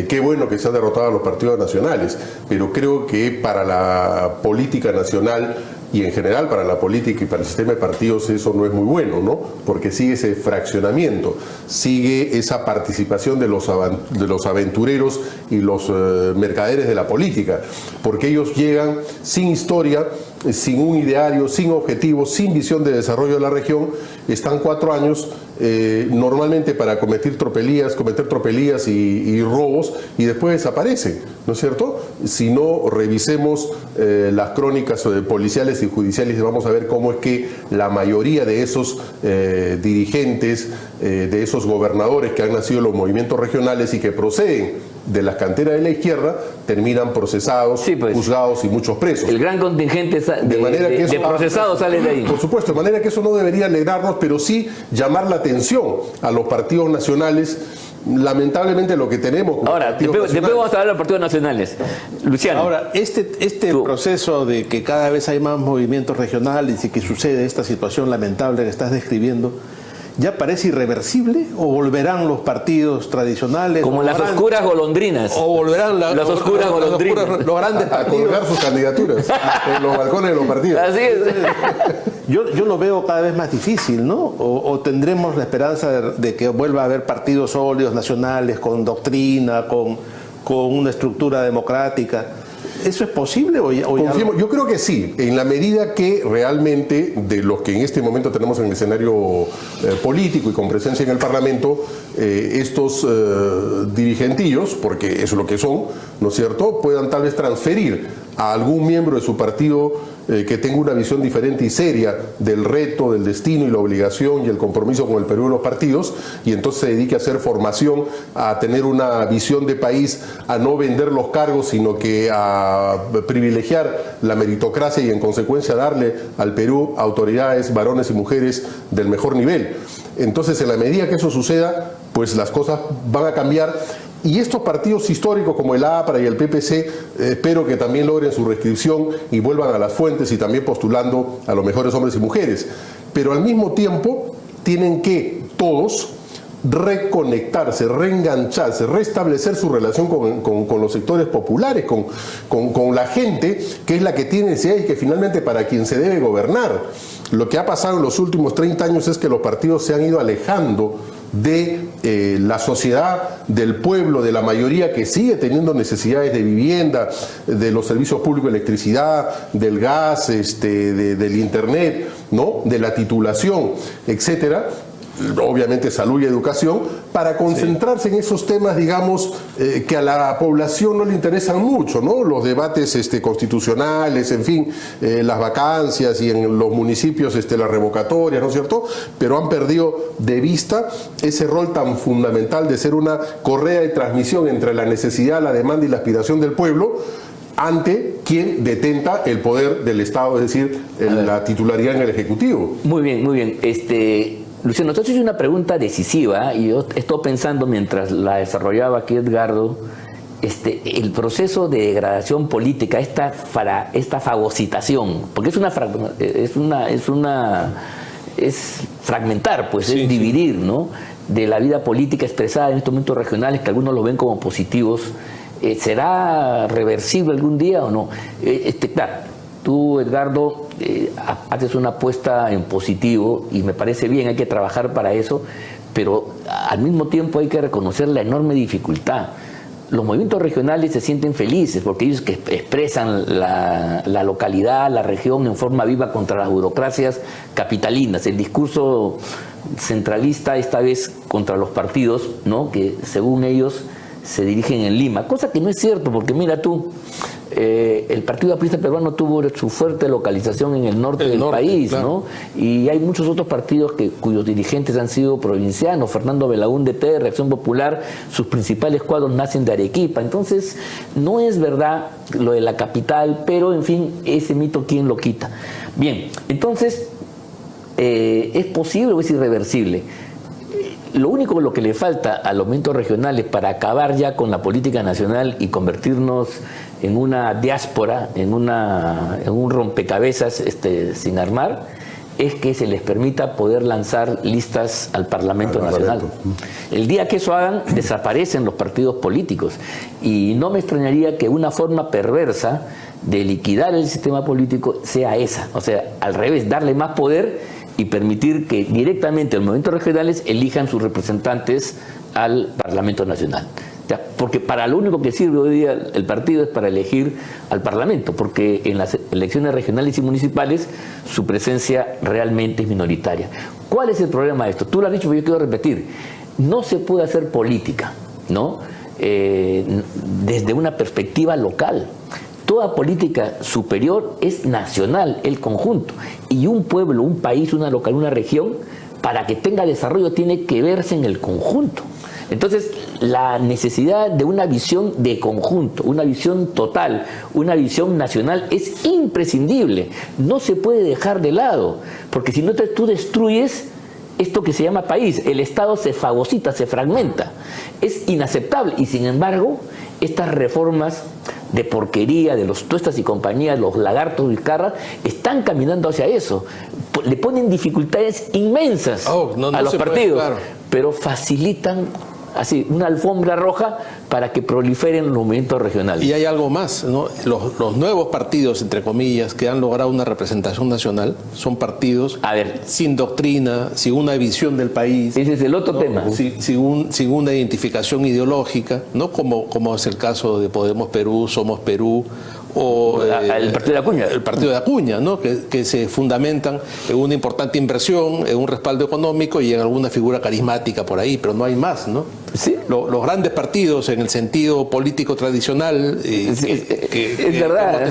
qué bueno que se han derrotado a los partidos nacionales, pero creo que para la política nacional y en general para la política y para el sistema de partidos eso no es muy bueno, ¿no? Porque sigue ese fraccionamiento, sigue esa participación de los aventureros y los mercaderes de la política, porque ellos llegan sin historia, sin un ideario, sin objetivos, sin visión de desarrollo de la región, están 4 años normalmente para cometer tropelías y robos y después desaparecen, ¿no es cierto? Si no, revisemos las crónicas policiales y judiciales y vamos a ver cómo es que la mayoría de esos dirigentes, de esos gobernadores que han nacido en los movimientos regionales y que proceden de las canteras de la izquierda, terminan procesados, sí, pues, juzgados y muchos presos. El gran contingente de procesados sale de ahí. Por supuesto, de manera que eso no debería alegrarnos, pero sí llamar la atención a los partidos nacionales lamentablemente lo que tenemos. Ahora, después vamos a hablar de los partidos nacionales. Luciano. Ahora, este proceso de que cada vez hay más movimientos regionales y que sucede esta situación lamentable que estás describiendo, ¿ya parece irreversible o volverán los partidos tradicionales? Como las oscuras golondrinas. O volverán las oscuras golondrinas. Los grandes A partidos. colgar sus candidaturas en los balcones de los partidos. Así es. Yo lo veo cada vez más difícil, ¿no? O tendremos la esperanza de que vuelva a haber partidos sólidos, nacionales, con doctrina, con una estructura democrática. ¿Eso es posible o ya Yo creo que sí, en la medida que realmente de los que en este momento tenemos en el escenario político y con presencia en el Parlamento, estos dirigentillos, porque eso es lo que son, ¿no es cierto?, puedan tal vez transferir a algún miembro de su partido que tenga una visión diferente y seria del reto, del destino y la obligación y el compromiso con el Perú de los partidos, y entonces se dedique a hacer formación, a tener una visión de país, a no vender los cargos, sino que a privilegiar la meritocracia y en consecuencia darle al Perú autoridades, varones y mujeres del mejor nivel. Entonces, en la medida que eso suceda, pues las cosas van a cambiar. Y estos partidos históricos como el APRA y el PPC, espero que también logren su reinscripción y vuelvan a las fuentes y también postulando a los mejores hombres y mujeres. Pero al mismo tiempo tienen que todos reconectarse, reengancharse, restablecer su relación con los sectores populares, con la gente que es la que tiene necesidad y que finalmente para quien se debe gobernar. Lo que ha pasado en los últimos 30 años es que los partidos se han ido alejando de la sociedad, del pueblo, de la mayoría que sigue teniendo necesidades de vivienda, de los servicios públicos de electricidad, del gas, del internet, ¿no?, de la titulación, etcétera. Obviamente salud y educación, para concentrarse en esos temas, digamos, que a la población no le interesan mucho, ¿no? Los debates constitucionales, en fin, las vacancias y en los municipios las revocatorias, ¿no es cierto? Pero han perdido de vista ese rol tan fundamental de ser una correa de transmisión entre la necesidad, la demanda y la aspiración del pueblo ante quien detenta el poder del Estado, es decir, la titularidad en el Ejecutivo. Muy bien, muy bien. Luciano, te has hecho una pregunta decisiva y yo estoy pensando mientras la desarrollaba aquí Edgardo, el proceso de degradación política, esta fagocitación, porque es fragmentar, pues, sí, es dividir, ¿no?, de la vida política expresada en estos momentos regionales que algunos lo ven como positivos. ¿Será reversible algún día o no? Claro, tú, Edgardo, haces una apuesta en positivo y me parece bien, hay que trabajar para eso, pero al mismo tiempo hay que reconocer la enorme dificultad. Los movimientos regionales se sienten felices porque ellos que expresan la localidad, la región en forma viva contra las burocracias capitalinas. El discurso centralista esta vez contra los partidos, ¿no?, que según ellos se dirigen en Lima, cosa que no es cierto, porque mira tú, el Partido Aprista Peruano tuvo su fuerte localización en el norte del país, claro, ¿no? Y hay muchos otros partidos cuyos dirigentes han sido provincianos. Fernando Belaúnde de Reacción Popular, sus principales cuadros nacen de Arequipa. Entonces, no es verdad lo de la capital, pero en fin, ese mito, ¿quién lo quita? Bien, entonces, ¿es posible o es irreversible? Lo único lo que le falta a los movimientos regionales para acabar ya con la política nacional y convertirnos en una diáspora, en un rompecabezas sin armar, es que se les permita poder lanzar listas al Parlamento Nacional. El día que eso hagan, desaparecen los partidos políticos. Y no me extrañaría que una forma perversa de liquidar el sistema político sea esa. O sea, al revés, darle más poder y permitir que directamente los movimientos regionales elijan sus representantes al Parlamento Nacional. ¿Ya? Porque para lo único que sirve hoy día el partido es para elegir al Parlamento, porque en las elecciones regionales y municipales su presencia realmente es minoritaria. ¿Cuál es el problema de esto? Tú lo has dicho, pero yo quiero repetir. No se puede hacer política, ¿no?, desde una perspectiva local. Toda política superior es nacional, el conjunto. Y un pueblo, un país, una local, una región, para que tenga desarrollo tiene que verse en el conjunto. Entonces, la necesidad de una visión de conjunto, una visión total, una visión nacional es imprescindible. No se puede dejar de lado, porque si no tú destruyes esto que se llama país. El Estado se fagocita, se fragmenta. Es inaceptable. Y sin embargo, estas reformas de porquería de los tuestas y compañías, los lagartos Vizcarra, están caminando hacia eso. Le ponen dificultades inmensas a los partidos, claro, pero facilitan así una alfombra roja para que proliferen los movimientos regionales. Y hay algo más, ¿no? Los nuevos partidos, entre comillas, que han logrado una representación nacional, son partidos sin doctrina, sin una visión del país. Ese es el otro tema. Sin una identificación ideológica, ¿no? Como es el caso de Podemos Perú, Somos Perú, o el partido de Acuña. El partido de Acuña, ¿no? Que se fundamentan en una importante inversión, en un respaldo económico y en alguna figura carismática por ahí, pero no hay más, ¿no? Sí. Los grandes partidos en el sentido político tradicional es verdad.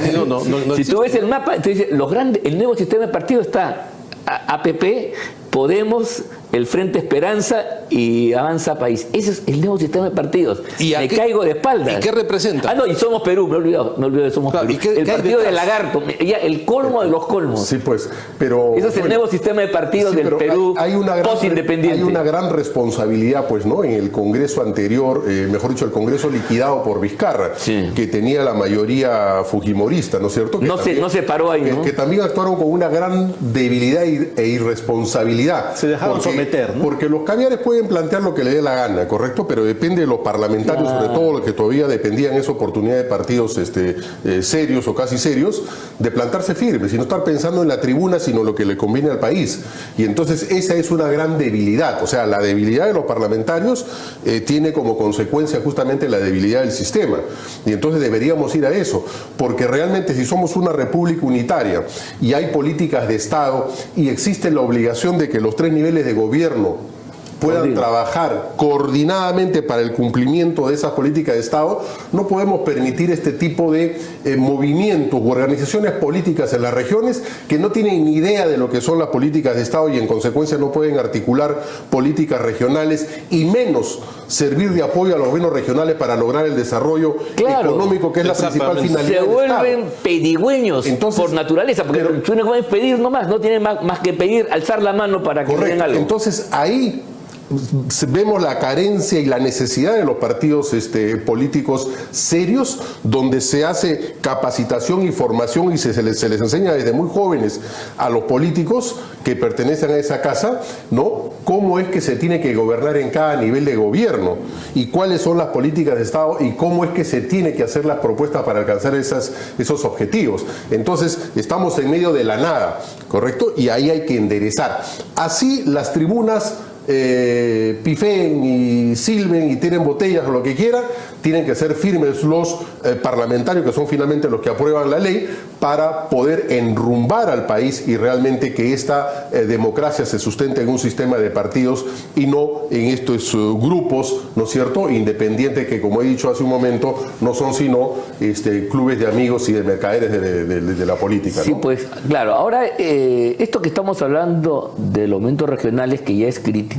Si tú ves el mapa, tú dices, el nuevo sistema de partido está APP, Podemos, el Frente Esperanza y Avanza País. Ese es el nuevo sistema de partidos. Me caigo de espaldas. ¿Y qué representa? Y Somos Perú, me olvidé de Somos Perú. El partido del lagarto, ya el colmo de los colmos. Sí, pues, pero... Ese es el nuevo sistema de partidos del Perú post-independiente. Hay una gran responsabilidad, pues, ¿no? En el Congreso anterior, mejor dicho, el Congreso liquidado por Vizcarra, que tenía la mayoría fujimorista, ¿no es cierto? No se paró ahí, ¿no? Que también actuaron con una gran debilidad e irresponsabilidad. Se dejaron someter, ¿no? Porque los caviares pueden plantear lo que le dé la gana, ¿correcto? Pero depende de los parlamentarios, sobre todo los que todavía dependían esa oportunidad de partidos serios o casi serios, de plantarse firmes y no estar pensando en la tribuna, sino lo que le conviene al país. Y entonces esa es una gran debilidad. O sea, la debilidad de los parlamentarios tiene como consecuencia justamente la debilidad del sistema. Y entonces deberíamos ir a eso. Porque realmente si somos una república unitaria y hay políticas de Estado y existe la obligación de que los tres niveles de gobierno puedan trabajar coordinadamente para el cumplimiento de esas políticas de Estado, no podemos permitir este tipo de movimientos u organizaciones políticas en las regiones que no tienen ni idea de lo que son las políticas de Estado y en consecuencia no pueden articular políticas regionales y menos servir de apoyo a los gobiernos regionales para lograr el desarrollo económico, que es la principal finalidad. Se vuelven pedigüeños por naturaleza, porque tú no puedes pedir nomás, no tienen más que pedir, alzar la mano para que den algo. Entonces ahí vemos la carencia y la necesidad de los partidos políticos serios, donde se hace capacitación y formación y se les enseña desde muy jóvenes a los políticos que pertenecen a esa casa, ¿no? Cómo es que se tiene que gobernar en cada nivel de gobierno y cuáles son las políticas de Estado y cómo es que se tiene que hacer las propuestas para alcanzar esos objetivos. Entonces estamos en medio de la nada, ¿correcto? Y ahí hay que enderezar. Así las tribunas pifeen y silben y tienen botellas o lo que quieran, tienen que ser firmes los parlamentarios, que son finalmente los que aprueban la ley, para poder enrumbar al país y realmente que esta democracia se sustente en un sistema de partidos y no en estos grupos, ¿no es cierto?, independientes que, como he dicho hace un momento, no son sino clubes de amigos y de mercaderes de la política, ¿no? Sí, pues, claro. Ahora, esto que estamos hablando de los momentos regionales, que ya es crítica,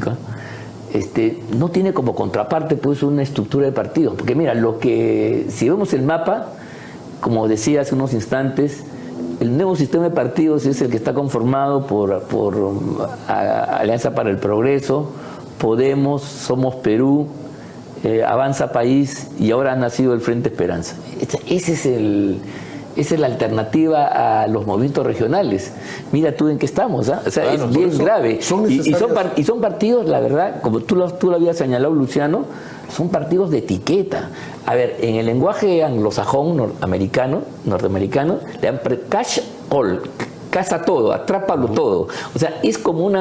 no tiene como contraparte pues una estructura de partidos, porque mira, si vemos el mapa, como decía hace unos instantes, el nuevo sistema de partidos es el que está conformado por Alianza para el Progreso, Podemos, Somos Perú, Avanza País y ahora ha nacido el Frente Esperanza. Esa es la alternativa a los movimientos regionales. Mira tú en qué estamos, ¿ah? O sea, es bien grave. Y son partidos, la verdad, como tú lo habías señalado, Luciano, son partidos de etiqueta. A ver, en el lenguaje anglosajón norteamericano, le dan cash all, casa todo, atrápalo todo. O sea, es como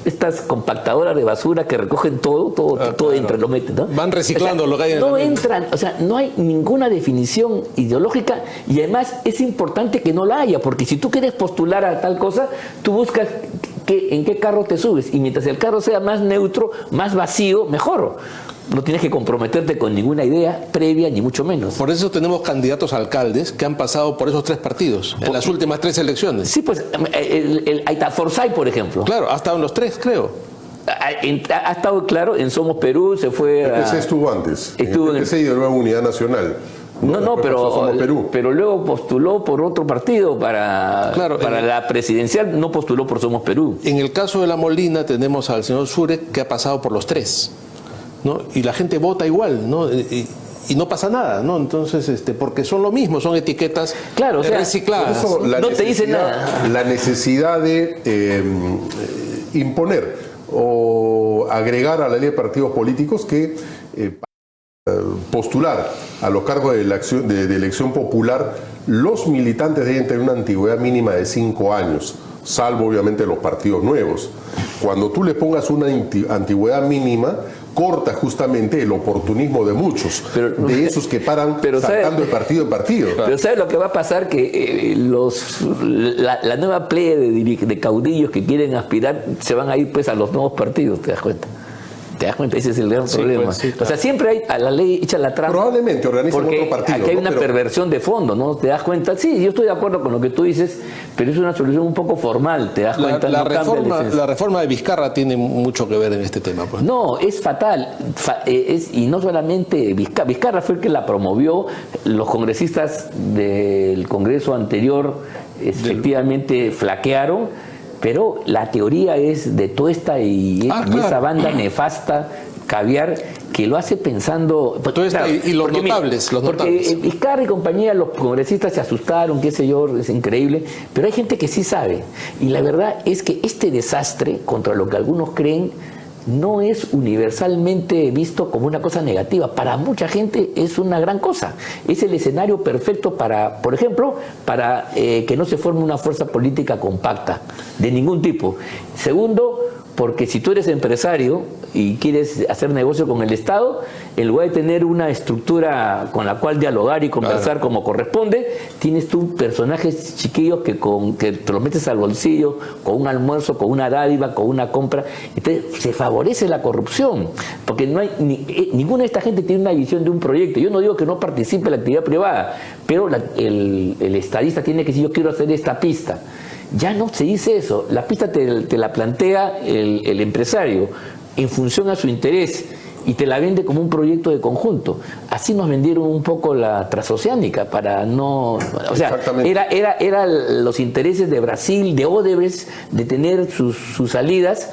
estas compactadoras de basura que recogen todo entra, lo meten, ¿no? Van reciclando, o sea, lo que hay en no entran, o sea, no hay ninguna definición ideológica y además es importante que no la haya, porque si tú quieres postular a tal cosa, tú buscas en qué carro te subes y mientras el carro sea más neutro, más vacío, mejor. No tienes que comprometerte con ninguna idea previa, ni mucho menos. Por eso tenemos candidatos a alcaldes que han pasado por esos tres partidos en las últimas 3 elecciones. Sí, pues el Aita Forsyth, por ejemplo. Claro, ha estado en los 3, creo. Ha estado, claro, en Somos Perú, se fue Ese estuvo antes. Estuvo ese dio Nueva Unidad Nacional. pero luego postuló por otro partido para la presidencial, no postuló por Somos Perú. En el caso de La Molina tenemos al señor Surek, que ha pasado por los tres, ¿no? Y la gente vota igual, ¿no? Y no pasa nada, ¿no? Entonces, porque son lo mismo, son etiquetas recicladas. Eso, no te dice nada. La necesidad de imponer o agregar a la ley de partidos políticos que postular a los cargos de elección popular, los militantes deben tener una antigüedad mínima de 5 años, salvo obviamente los partidos nuevos. Cuando tú le pongas una antigüedad mínima, corta justamente el oportunismo de muchos, de esos que paran saltando de partido en partido. Pero ¿sabes lo que va a pasar? Que la nueva playa de caudillos que quieren aspirar se van a ir pues a los nuevos partidos, ¿te das cuenta? ¿Te das cuenta? Ese es el gran problema. Pues, sí, claro. O sea, siempre hay a la ley hecha la trampa. Probablemente organizan otro partido. Aquí hay una perversión de fondo, ¿no? ¿Te das cuenta? Sí, yo estoy de acuerdo con lo que tú dices, pero es una solución un poco formal, ¿te das cuenta? La reforma de Vizcarra tiene mucho que ver en este tema, pues. No, es fatal. Y no solamente Vizcarra fue el que la promovió, los congresistas del Congreso anterior efectivamente flaquearon. Pero la teoría es de Tuesta y esa banda nefasta, Caviar, que lo hace pensando... Tuesta y los notables. Porque Vizcarra y compañía, los congresistas se asustaron, qué sé yo, es increíble, pero hay gente que sí sabe. Y la verdad es que este desastre, contra lo que algunos creen, no es universalmente visto como una cosa negativa. Para mucha gente es una gran cosa. Es el escenario perfecto para, por ejemplo, para que no se forme una fuerza política compacta, de ningún tipo. Segundo, porque si tú eres empresario y quieres hacer negocio con el Estado, en lugar de tener una estructura con la cual dialogar y conversar como corresponde, tienes tú personajes chiquillos que te los metes al bolsillo con un almuerzo, con una dádiva, con una compra. Entonces se favorece la corrupción, porque no hay ninguna de esta gente tiene una visión de un proyecto. Yo no digo que no participe en la actividad privada, pero el estadista tiene que decir: yo quiero hacer esta pista. Ya no se dice eso. La pista te la plantea el empresario en función a su interés y te la vende como un proyecto de conjunto. Así nos vendieron un poco la transoceánica para no... O sea, era los intereses de Brasil, de Odebrecht, de tener sus salidas,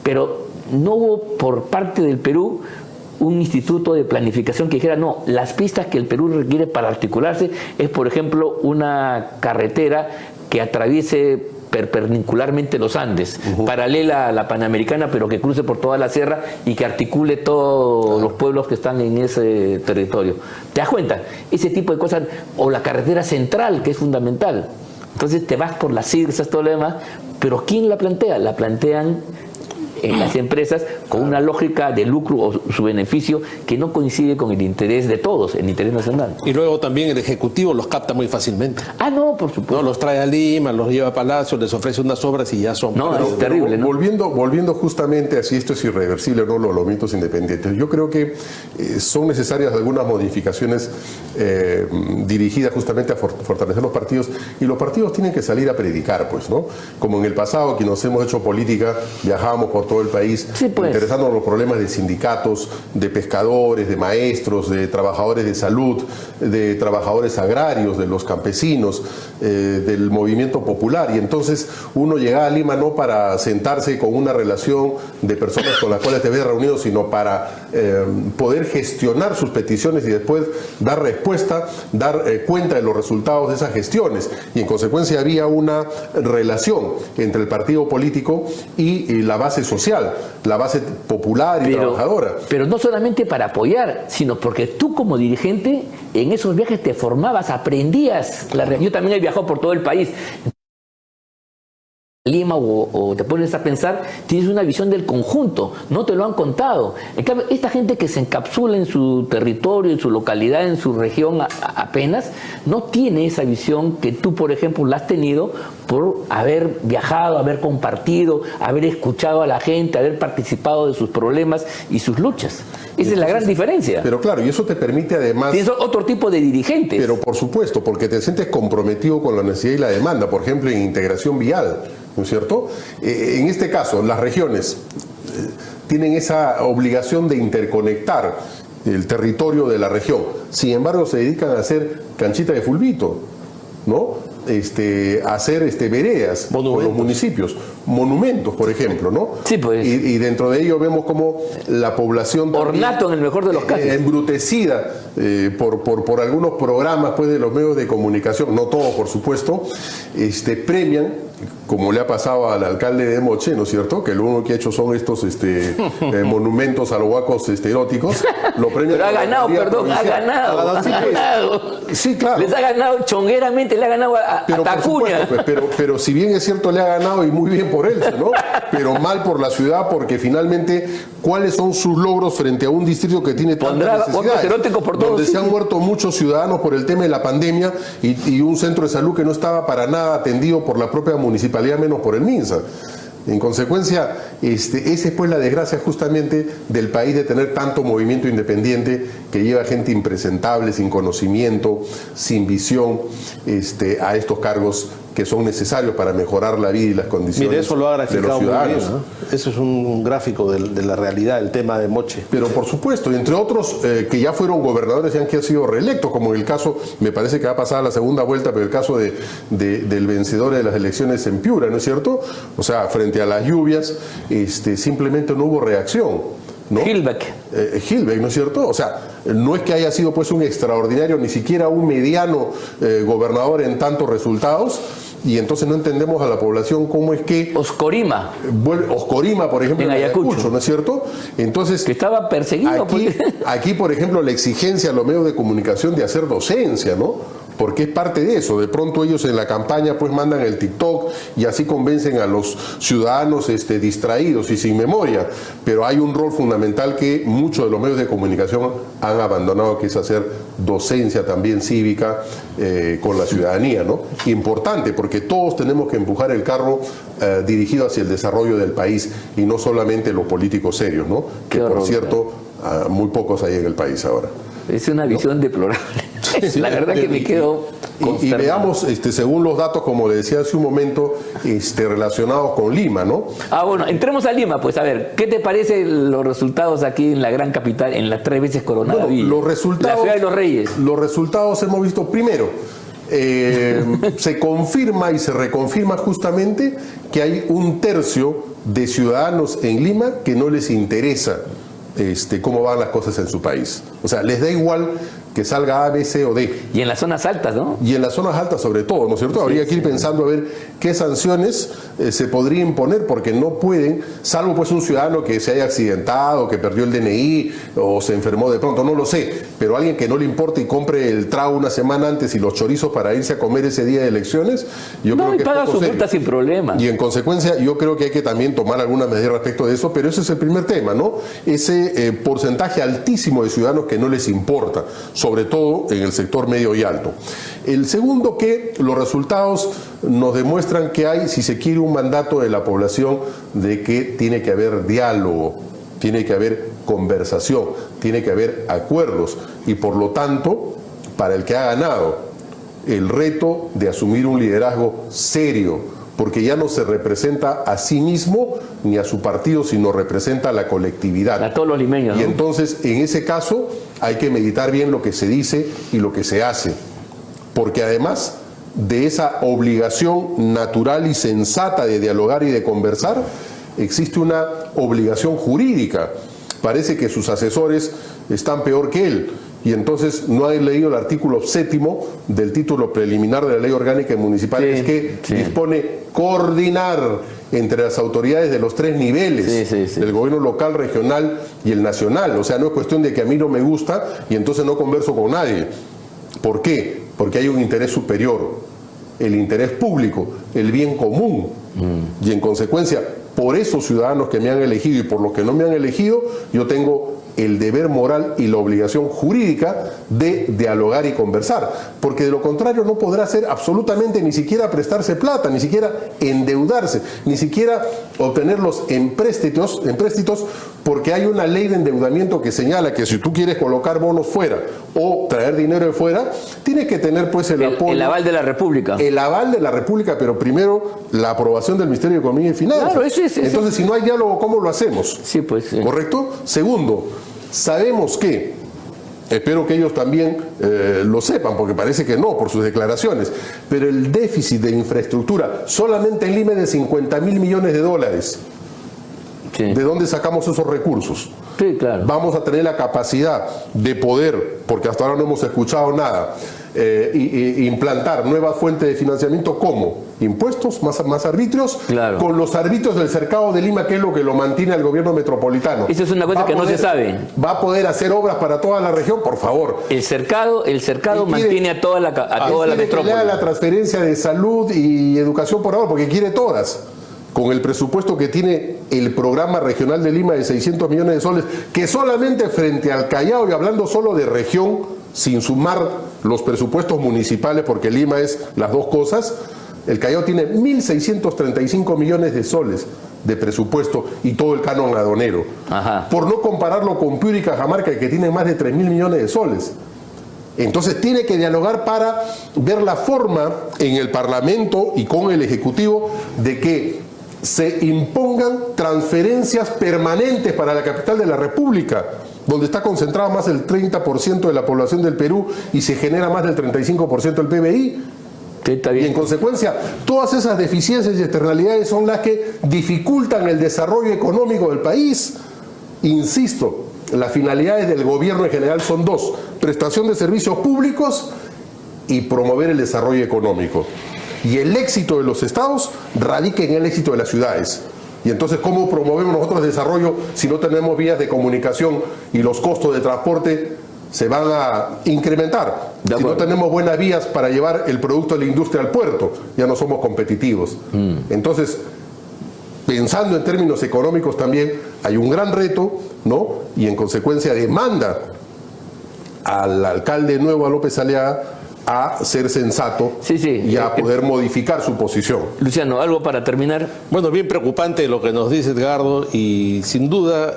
pero no hubo por parte del Perú un instituto de planificación que dijera: no, las pistas que el Perú requiere para articularse es, por ejemplo, una carretera que atraviese perpendicularmente los Andes, paralela a la Panamericana, pero que cruce por toda la sierra y que articule todos los pueblos que están en ese territorio. ¿Te das cuenta? Ese tipo de cosas, o la carretera central, que es fundamental. Entonces te vas por las cirzas, todo lo demás, pero ¿quién la plantea? La plantean las empresas con una lógica de lucro o su beneficio que no coincide con el interés de todos, el interés nacional. Y luego también el Ejecutivo los capta muy fácilmente. No, por supuesto. No, los trae a Lima, los lleva a Palacio, les ofrece unas obras y ya son... No, es terrible, ¿no? Volviendo justamente a si esto es irreversible o no, los movimientos independientes. Yo creo que son necesarias algunas modificaciones dirigidas justamente a fortalecer los partidos, y los partidos tienen que salir a predicar, pues, ¿no? Como en el pasado, que nos hemos hecho política, viajábamos por todo el país, interesándonos en los problemas de sindicatos, de pescadores, de maestros, de trabajadores de salud, de trabajadores agrarios, de los campesinos, del movimiento popular. Y entonces uno llegaba a Lima no para sentarse con una relación de personas con las cuales te ves reunido, sino para poder gestionar sus peticiones y después dar respuesta, dar cuenta de los resultados de esas gestiones. Y en consecuencia había una relación entre el partido político y la base social, la base popular y trabajadora. Pero no solamente para apoyar, sino porque tú como dirigente en esos viajes te formabas, aprendías. Yo también he viajado por todo el país. Lima o te pones a pensar, tienes una visión del conjunto, no te lo han contado. En cambio, esta gente que se encapsula en su territorio, en su localidad, en su región apenas, no tiene esa visión que tú, por ejemplo, la has tenido por haber viajado, haber compartido, haber escuchado a la gente, haber participado de sus problemas y sus luchas. Esa es la gran diferencia. Pero claro, y eso te permite además... Tienes otro tipo de dirigentes. Pero por supuesto, porque te sientes comprometido con la necesidad y la demanda, por ejemplo, en integración vial, ¿no es cierto? En este caso, las regiones tienen esa obligación de interconectar el territorio de la región. Sin embargo, se dedican a hacer canchita de fulbito, ¿no? A hacer veredas por los municipios, monumentos, por ejemplo, ¿no? Sí, pues. Y dentro de ello vemos como la población ornato en el mejor de los casos, embrutecida por algunos programas pues de los medios de comunicación, no todos por supuesto, premian, como le ha pasado al alcalde de Moche, ¿no es cierto? Que lo único que ha hecho son estos monumentos a los huacos eróticos. Lo premian. Pero ha ganado, perdón, ha ganado. Sí, claro. Les ha ganado chongueramente, le ha ganado a Tacuña. Pero si bien es cierto, le ha ganado y muy bien por él, ¿no? Pero mal por la ciudad, porque finalmente, ¿cuáles son sus logros frente a un distrito que tiene tantas necesidades? Donde se han muerto muchos ciudadanos por el tema de la pandemia y un centro de salud que no estaba para nada atendido por la propia municipalidad, menos por el MINSA. En consecuencia, esa es pues la desgracia justamente del país de tener tanto movimiento independiente que lleva gente impresentable, sin conocimiento, sin visión, a estos cargos que son necesarios para mejorar la vida y las condiciones. Mire, eso lo ha graficado de los ciudadanos. Muy bien, ¿no? Eso es un gráfico de la realidad, el tema de Moche. Pero por supuesto, entre otros que ya fueron gobernadores y han sido reelectos, como en el caso, me parece que va a pasar a la segunda vuelta, pero el caso del vencedor de las elecciones en Piura, ¿no es cierto? O sea, frente a las lluvias, simplemente no hubo reacción, ¿no? Gilbeck, ¿no es cierto? O sea, no es que haya sido pues un extraordinario, ni siquiera un mediano gobernador en tantos resultados, y entonces no entendemos a la población cómo es que... Oscorima, por ejemplo, en Ayacucho, ¿no es cierto? Entonces, que estaba perseguido. Aquí, por ejemplo, la exigencia a los medios de comunicación de hacer docencia, ¿no? Porque es parte de eso. De pronto ellos en la campaña pues mandan el TikTok y así convencen a los ciudadanos distraídos y sin memoria. Pero hay un rol fundamental que muchos de los medios de comunicación han abandonado, que es hacer docencia también cívica con la ciudadanía, ¿no? Importante, porque todos tenemos que empujar el carro dirigido hacia el desarrollo del país y no solamente los políticos serios, ¿no? Que por cierto, muy pocos hay en el país ahora. Es una visión deplorable. Sí, la verdad que me quedo y veamos, según los datos, como le decía hace un momento, relacionados con Lima, ¿no? Bueno, entremos a Lima, pues a ver, ¿qué te parecen los resultados aquí en la gran capital, en las 3 veces coronada Villa? Los resultados, la ciudad de los Reyes. Los resultados hemos visto primero. Se confirma y se reconfirma justamente que hay 1/3 de ciudadanos en Lima que no les interesa cómo van las cosas en su país. O sea, les da igual que salga A, B, C o D. Y en las zonas altas, ¿no? Y en las zonas altas sobre todo, ¿no es cierto? Habría que ir pensando a ver qué sanciones se podría imponer, porque no pueden, salvo pues un ciudadano que se haya accidentado, que perdió el DNI o se enfermó de pronto, no lo sé, pero alguien que no le importa y compre el trago una semana antes y los chorizos para irse a comer ese día de elecciones, yo creo que paga su multa sin problema. Y en consecuencia yo creo que hay que también tomar alguna medida respecto de eso, pero ese es el primer tema, ¿no? Ese porcentaje altísimo de ciudadanos que no les importa, sobre todo en el sector medio y alto. El segundo, que los resultados nos demuestran que hay, si se quiere, un mandato de la población de que tiene que haber diálogo, tiene que haber conversación, tiene que haber acuerdos y por lo tanto, para el que ha ganado el reto de asumir un liderazgo serio, porque ya no se representa a sí mismo ni a su partido, sino representa a la colectividad. A todos los limeños, ¿no? Y entonces, en ese caso, hay que meditar bien lo que se dice y lo que se hace. Porque además de esa obligación natural y sensata de dialogar y de conversar, existe una obligación jurídica. Parece que sus asesores están peor que él. Y entonces no han leído el artículo 7º del título preliminar de la Ley Orgánica Municipal, que dispone coordinar entre las autoridades de los 3 niveles, del gobierno local, regional y el nacional. O sea, no es cuestión de que a mí no me gusta y entonces no converso con nadie. ¿Por qué? Porque hay un interés superior, el interés público, el bien común. Y en consecuencia, por esos ciudadanos que me han elegido y por los que no me han elegido, yo tengo el deber moral y la obligación jurídica de dialogar y conversar, porque de lo contrario no podrá hacer absolutamente ni siquiera prestarse plata, ni siquiera endeudarse, ni siquiera obtenerlos en préstitos, porque hay una ley de endeudamiento que señala que si tú quieres colocar bonos fuera o traer dinero de fuera, tienes que tener pues el apoyo. El aval de la República. El aval de la República, pero primero la aprobación del Ministerio de Economía y Finanzas. Claro, Entonces, si no hay diálogo, ¿cómo lo hacemos? Sí, pues. Sí. ¿Correcto? Segundo, sabemos que Espero que ellos también lo sepan, porque parece que no, por sus declaraciones. Pero el déficit de infraestructura solamente en Lima es de 50.000 millones de dólares. Sí. ¿De dónde sacamos esos recursos? Sí, claro. Vamos a tener la capacidad de poder, porque hasta ahora no hemos escuchado nada, implantar nuevas fuentes de financiamiento. ¿Cómo? Impuestos, más arbitrios, claro, con los arbitrios del cercado de Lima, que es lo que lo mantiene el gobierno metropolitano. Esa es una cosa que no se sabe. ¿Va a poder hacer obras para toda la región? Por favor. El cercado mantiene a toda la metrópoli. Que lea la transferencia de salud y educación por ahora, porque quiere todas. Con el presupuesto que tiene el programa regional de Lima de 600 millones de soles, que solamente frente al Callao, y hablando solo de región, sin sumar los presupuestos municipales, porque Lima es las dos cosas, el Callao tiene 1.635 millones de soles de presupuesto y todo el canon aduanero. Ajá. Por no compararlo con Piura y Cajamarca, que tiene más de 3.000 millones de soles. Entonces tiene que dialogar para ver la forma en el Parlamento y con el Ejecutivo de que se impongan transferencias permanentes para la capital de la República, donde está concentrada más del 30% de la población del Perú y se genera más del 35% del PBI. Sí, está bien. Y en consecuencia, todas esas deficiencias y externalidades son las que dificultan el desarrollo económico del país. Insisto, las finalidades del gobierno en general son dos: prestación de servicios públicos y promover el desarrollo económico. Y el éxito de los estados radica en el éxito de las ciudades. Y entonces, ¿cómo promovemos nosotros el desarrollo si no tenemos vías de comunicación y los costos de transporte se van a incrementar? Si no tenemos buenas vías para llevar el producto de la industria al puerto, ya no somos competitivos. Entonces, pensando en términos económicos también, hay un gran reto, ¿no? Y en consecuencia demanda al alcalde nuevo, a López Aliaga, a ser sensato y a poder modificar su posición. Luciano, ¿algo para terminar? Bueno, bien preocupante lo que nos dice Edgardo, y sin duda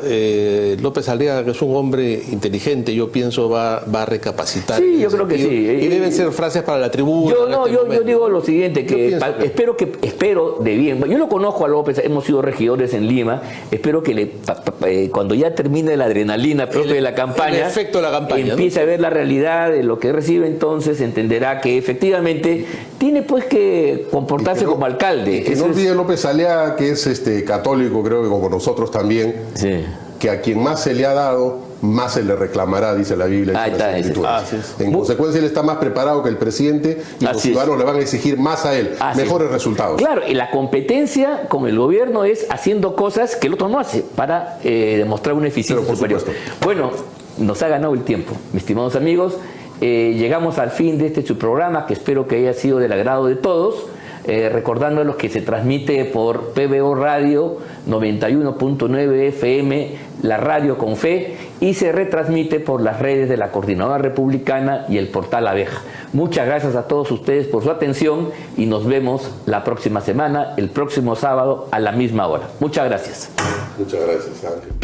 López Aliaga, que es un hombre inteligente, yo pienso va a recapacitar. Sí, yo creo que sí. Y deben ser frases para la tribuna. Yo digo lo siguiente, que espero de bien. Yo lo conozco a López, hemos sido regidores en Lima, espero que cuando ya termine la adrenalina propia de la campaña, el efecto de la campaña, empiece a ver la realidad de lo que recibe, entonces entenderá que efectivamente tiene pues que comportarse como alcalde. Y que no olvide López Aliaga, que es católico, creo que como nosotros también, que a quien más se le ha dado, más se le reclamará, dice la Biblia. En consecuencia, él está más preparado que el presidente, y los ciudadanos le van a exigir más a él, mejores resultados. Claro, y la competencia con el gobierno es haciendo cosas que el otro no hace para demostrar una eficiencia superior. Bueno, nos ha ganado el tiempo, mis estimados amigos. Llegamos al fin de este su programa, que espero que haya sido del agrado de todos, recordándolos que se transmite por PBO Radio 91.9 FM, la radio con fe, y se retransmite por las redes de la Coordinadora Republicana y el portal Abeja. Muchas gracias a todos ustedes por su atención y nos vemos la próxima semana, el próximo sábado a la misma hora. Muchas gracias. Muchas gracias, Ángel.